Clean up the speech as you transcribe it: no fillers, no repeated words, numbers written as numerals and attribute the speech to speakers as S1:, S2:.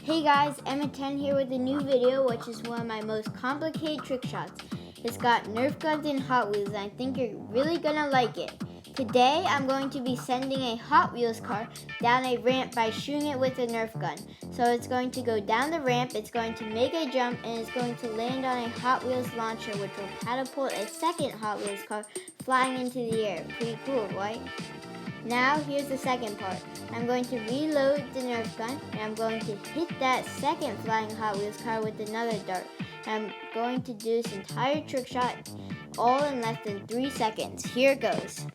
S1: Hey guys, Emma10 here with a new video, which is one of my most complicated trick shots. It's got Nerf guns and Hot Wheels, and I think you're really gonna like it. Today, I'm going to be sending a Hot Wheels car down a ramp by shooting it with a Nerf gun. So it's going to go down the ramp, it's going to make a jump, and it's going to land on a Hot Wheels launcher, which will catapult a second Hot Wheels car flying into the air. Pretty cool, right? Now, here's the second part. I'm going to reload the Nerf gun, and I'm going to hit that second flying Hot Wheels car with another dart. And I'm going to do this entire trick shot all in less than 3 seconds. Here it goes.